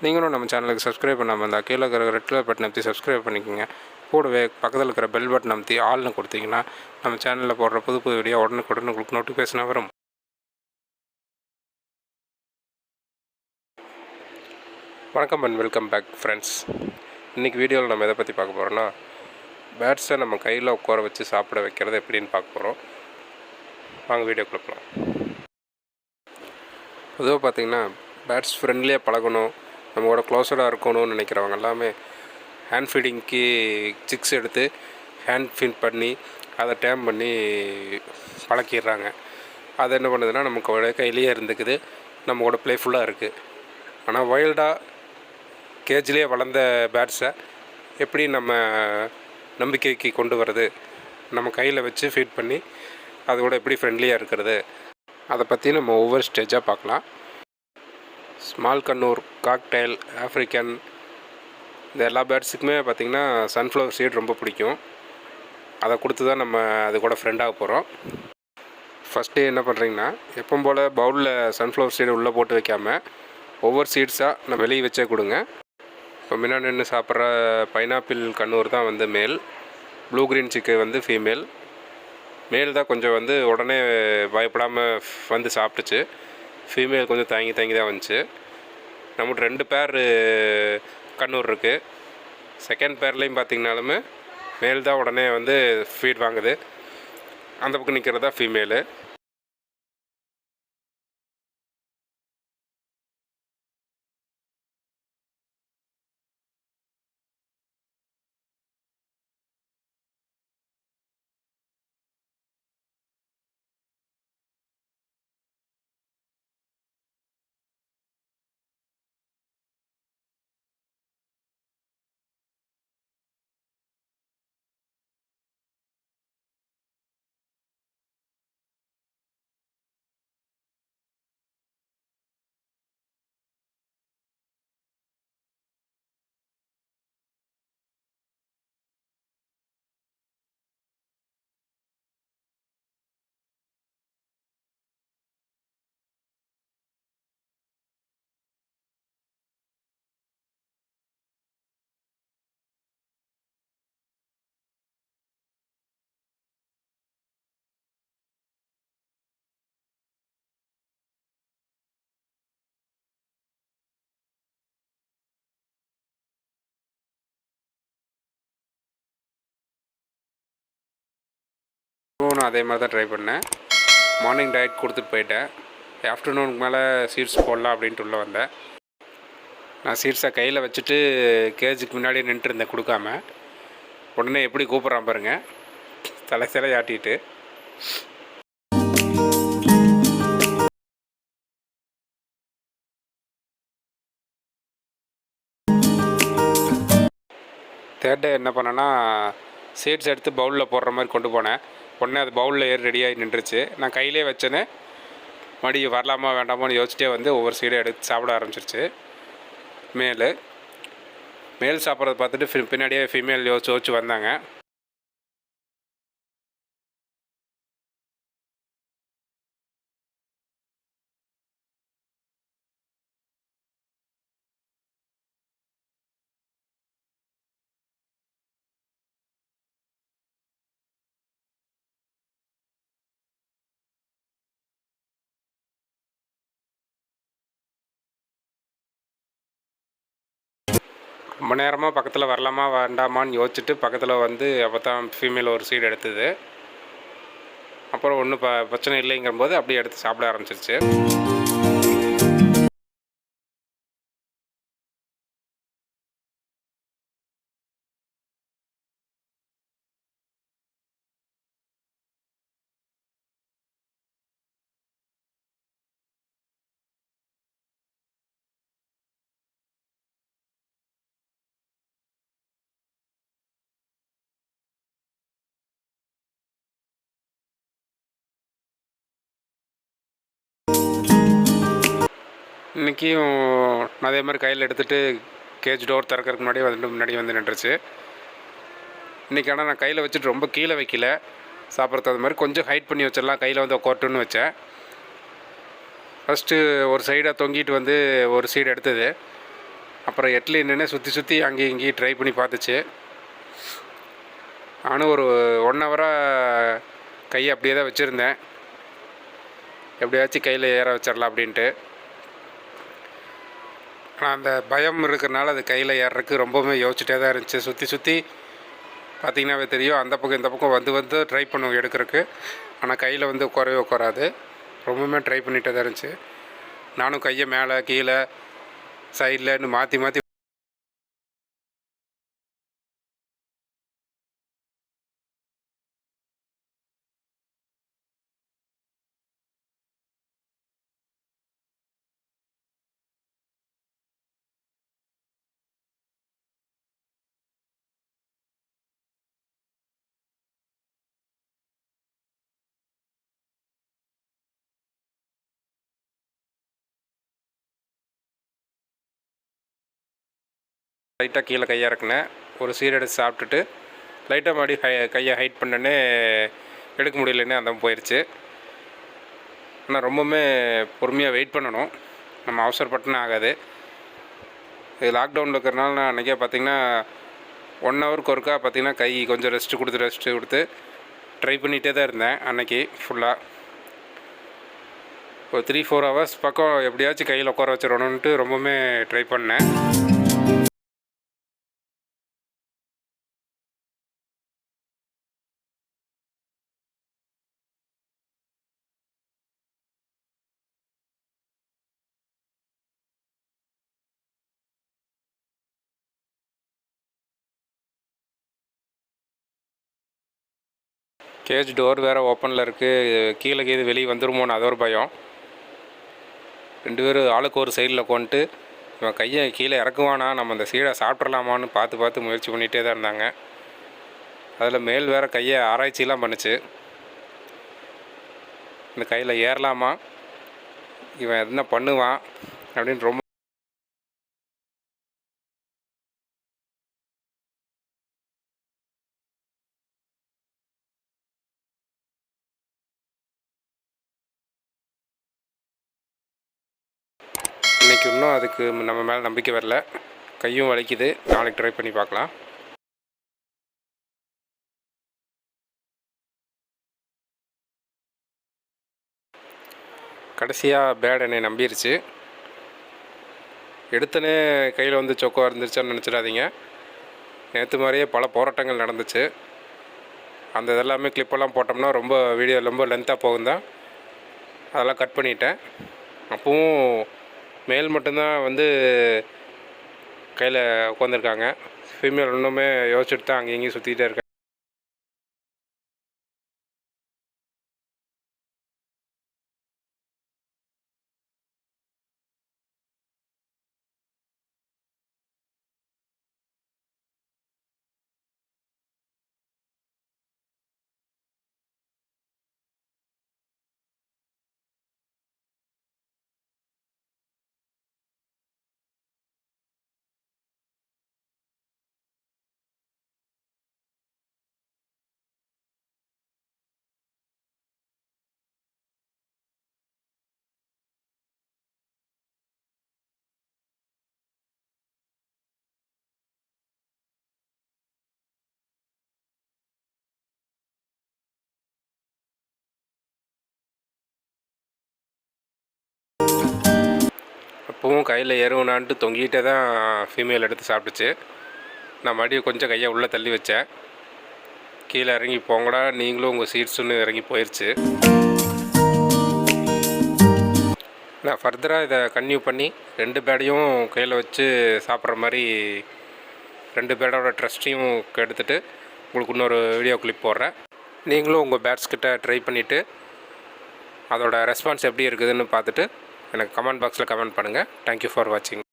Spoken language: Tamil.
நீங்களும் நம்ம சேனலுக்கு சப்ஸ்கிரைப் பண்ணாமல் இருந்தால் கீழே இருக்கிற ரெட் கலர் பட்டன் அமைத்து சப்ஸ்கிரைப் பண்ணிக்கோங்க. கூடவே பக்கத்தில் இருக்கிற பெல் பட்டன் அமைத்தி ஆல்னு கொடுத்தீங்கன்னா நம்ம சேனலில் போடுற புது புது வீடியோ உடனுக்குடன் உங்களுக்கு நோட்டிஃபிகேஷனாக வரும். வணக்கம் அண்ட் வெல்கம் பேக் ஃப்ரெண்ட்ஸ். இன்றைக்கி வீடியோவில் நம்ம எதை பற்றி பார்க்க போகிறோன்னா, பேர்ட்ஸை நம்ம கையில் உட்கார வச்சு சாப்பிட வைக்கிறது எப்படின்னு பார்க்க போகிறோம். வாங்க வீடியோக்குள்ள போகலாம். பொதுவாக பார்த்திங்கன்னா பேர்ட்ஸ் ஃப்ரெண்ட்லியாக பழகணும், நம்மளோட க்ளோஸடாக இருக்கணும்னு நினைக்கிறவங்க எல்லாமே ஹேண்ட் ஃபீடிங்க்கு சிக்ஸ் எடுத்து ஹேண்ட் ஃபீட் பண்ணி அதை டேம் பண்ணி பழக்கிடுறாங்க. அது என்ன பண்ணுதுன்னா நமக்கு கையிலேயே இருந்துக்குது, நம்ம கூட ப்ளேஃபுல்லாக இருக்குது. ஆனால் வைல்டாக கேஜ்லேயே வளர்ந்த பேர்ட்ஸை எப்படி நம்ம நம்பிக்கைக்கு கொண்டு வர்றது, நம்ம கையில் வச்சு ஃபீட் பண்ணி அது கூட எப்படி ஃப்ரெண்ட்லியாக இருக்கிறது, அதை பற்றி நம்ம ஒவ்வொரு ஸ்டேஜாக பார்க்கலாம். ஸ்மால் கண்ணூர், காக்டைல், ஆஃப்ரிக்கன், இந்த எல்லா பேர்ட்ஸுக்குமே பார்த்திங்கன்னா சன்ஃப்ளவர் சீட் ரொம்ப பிடிக்கும். அதை கொடுத்து தான் நம்ம அது கூட ஃப்ரெண்டாக போகிறோம். ஃபஸ்ட்டு என்ன பண்ணுறீங்கன்னா, எப்பவும் போல் பவுலில் சன்ஃப்ளவர் சீடு உள்ளே போட்டு வைக்காமல் ஒவ்வொரு சீட்ஸாக நம்ம வெளியே வச்சே கொடுங்க. இப்போ முன்னாடி நின்று சாப்பிட்ற பைனாப்பிள் கண்ணூர் தான் வந்து மேல், ப்ளூ க்ரீன் சிக்கு வந்து ஃபீமேல். மேல் தான் கொஞ்சம் வந்து உடனே பயப்படாமல் வந்து சாப்பிட்டுச்சு. ஃபீமேல் கொஞ்சம் தாங்கி தான் வந்துச்சு. நம்மகிட்ட 2 பேர் கண்ணூர் இருக்குது. செகண்ட் பேர்லேயும் பார்த்திங்கனாலுமே மேல் தான் உடனே வந்து ஃபீட் வாங்குது. அந்த பக்கம் நிற்கிறது தான் ஃபீமேலு. நான் அதே மாதிரி தான் ட்ரை பண்ணேன். மார்னிங் டயட் கொடுத்துட்டு போயிட்டேன். ஆஃப்டர்நூனுக்கு மேலே சீட்ஸ் போடலாம் அப்படின்ட்டு உள்ளே வந்தேன். நான் சீட்ஸை கையில் வச்சுட்டு கேஜுக்கு முன்னாடி நின்றுருந்தேன் கொடுக்காம. உடனே எப்படி கூப்பிட்றான் பாருங்கள், தலை ஆட்டிட்டு. தேர்ட் டே என்ன பண்ணேன்னா, சீட்ஸ் எடுத்து பவுலில் போடுற மாதிரி கொண்டு போனேன். உடனே அது பவுலில் ஏறி ரெடியாகி நின்றுச்சு. நான் கையிலே வச்சேன்னு மறுபடியும் வரலாமா வேண்டாமான்னு யோசிச்சிட்டே வந்து ஒவ்வொரு சீடை எடுத்து சாப்பிட ஆரம்பிச்சிருச்சு. மேல் சாப்பிட்றத பார்த்துட்டு பின்னாடியே ஃபீமேல் யோசிச்சு வந்தாங்க. ரொம்ப நேரமாக பக்கத்தில் வரலாமா வேண்டாமான்னு யோசிச்சுட்டு பக்கத்தில் வந்து அப்போ தான் ஃபீமேல் ஒரு சீடு எடுத்தது. அப்புறம் ஒன்றும் பிரச்சனை இல்லைங்கிற போது அப்படியே எடுத்து சாப்பிட ஆரம்பிச்சிருச்சு. இன்றைக்கியும் நான் அதே மாதிரி கையில் எடுத்துகிட்டு கேஜ் டோர் திறக்கிறதுக்கு முன்னாடி வந்து நின்றுச்சு. இன்றைக்கி ஆனால் நான் கையில் வச்சுட்டு ரொம்ப கீழே வைக்கல, சாப்பிட்றது அது மாதிரி கொஞ்சம் ஹைட் பண்ணி வச்சிடலாம், கையில் வந்து உட்காரட்டுன்னு வச்சேன். ஃபஸ்ட்டு ஒரு சைடாக தொங்கிட்டு வந்து ஒரு சைடு எடுத்தது. அப்புறம் எட்டில் நின்று சுற்றி சுற்றி அங்கேயும் இங்கேயும் ட்ரை பண்ணி பார்த்துச்சு. நானும் ஒரு 1 ஹவராக கையை அப்படியே தான் வச்சுருந்தேன், எப்படியாச்சும் கையில் ஏற வச்சிடலாம் அப்படின்ட்டு. ஆனால் அந்த பயம் இருக்கிறனால அது கையில் ஏறுறதுக்கு ரொம்பவுமே யோசிச்சுட்டே தான் இருந்துச்சு. சுற்றி சுற்றி பார்த்திங்கன்னாவே தெரியும், அந்த பக்கம் இந்த பக்கம் வந்து வந்து ட்ரை பண்ணுவோம் எடுக்கிறதுக்கு. ஆனால் கையில் வந்து உட்காரவே உட்காராது. ரொம்பவுமே ட்ரை பண்ணிகிட்டே தான் இருந்துச்சு. நானும் கையை மேலே கீழே சைடில்னு மாற்றி மாற்றி லைட்டாக கீழே கையை இறக்குனேன். ஒரு சீர் எடுத்து சாப்பிட்டுட்டு லைட்டாக மறுபடியும் கையை ஹைட் பண்ணனே எடுக்க முடியலன்னே அந்த போயிடுச்சு. ஆனால் ரொம்பவுமே பொறுமையாக வெயிட் பண்ணணும், நம்ம அவசரப்பட்டுன்னு ஆகாது. இது லாக்டவுனில் இருக்கிறனால நான் அன்றைக்கே பார்த்திங்கன்னா 1 ஹவருக்கு ஒருக்கா பார்த்திங்கன்னா கை கொஞ்சம் ரெஸ்ட்டு கொடுத்து ட்ரை பண்ணிகிட்டே தான் இருந்தேன். அன்றைக்கி ஃபுல்லாக ஒரு 3-4 ஹவர்ஸ் பக்கம் எப்படியாச்சும் கையில் உட்கார வச்சிடணுன்ட்டு ரொம்பவுமே ட்ரை பண்ணேன். கேஜ் டோர் வேறு ஓப்பனில் இருக்குது, கீழே கீழே வெளியே வந்துருமோன்னு அது ஒரு பயம். 2 பேரும் ஆளுக்கு ஒரு சைடில் உட்காந்துட்டு இவன் கையை கீழே இறக்குவானா, நம்ம அந்த சீடை சாப்பிட்றலாமான்னு பார்த்து முயற்சி பண்ணிகிட்டே தான் இருந்தாங்க. அதில் மேல் வேறு கையை ஆராய்ச்சிலாம் பண்ணுச்சு, இந்த கையில் ஏறலாமா, இவன் என்ன பண்ணுவான் அப்படின்னு ரொம்ப. இன்றைக்கி இன்னும் அதுக்கு நம்ம மேலே நம்பிக்கை வரல, கையும் வலிக்குது. நாளைக்கு ட்ரை பண்ணி பார்க்கலாம். கடைசியாக பேட் என்னை நம்பிடுச்சு. எடுத்தனே கையில் வந்து சொக்கோ இருந்துருச்சான்னு நினச்சிடாதீங்க. நேற்று மாதிரியே பல போராட்டங்கள் நடந்துச்சு. அந்த இதெல்லாமே கிளிப்பெல்லாம் போட்டோம்னா வீடியோ ரொம்ப லென்த்தாக போகும் தான், அதெல்லாம் கட் பண்ணிட்டேன். அப்பவும் மேல் மட்டும்தான் வந்து கையில் உட்காந்துருக்காங்க. ஃபீமேல் இன்னுமே யோசிச்சுட்டு தான் அங்கேயும் இங்கேயும் சுற்றிக்கிட்டே இருக்காங்க. அப்பவும் கையில் ஏறுவனான்ட்டு தொங்கிட்டே தான் ஃபீமேல் எடுத்து சாப்பிட்டுச்சு. நான் மறுபடியும் கொஞ்சம் கையை உள்ளே தள்ளி வச்சேன். கீழே இறங்கி போங்கடா நீங்களும் உங்கள் சீட்ஸுன்னு இறங்கி போயிடுச்சு. நான் ஃபர்தராக இதை கன்டினியூ பண்ணி 2 பேடையும் கையில் வச்சு சாப்பிட்ற மாதிரி 2 பேடோட ட்ரஸ்ட்டையும் எடுத்துகிட்டு உங்களுக்கு இன்னொரு வீடியோ கிளிப் போடுறேன். நீங்களும் உங்கள் பேட்ஸ்கிட்ட ட்ரை பண்ணிவிட்டு அதோட ரெஸ்பான்ஸ் எப்படி இருக்குதுன்னு பார்த்துட்டு எனக்கு கமெண்ட் பாக்ஸில் கமெண்ட் பண்ணுங்கள். தேங்க்யூ ஃபார் வாட்சிங்.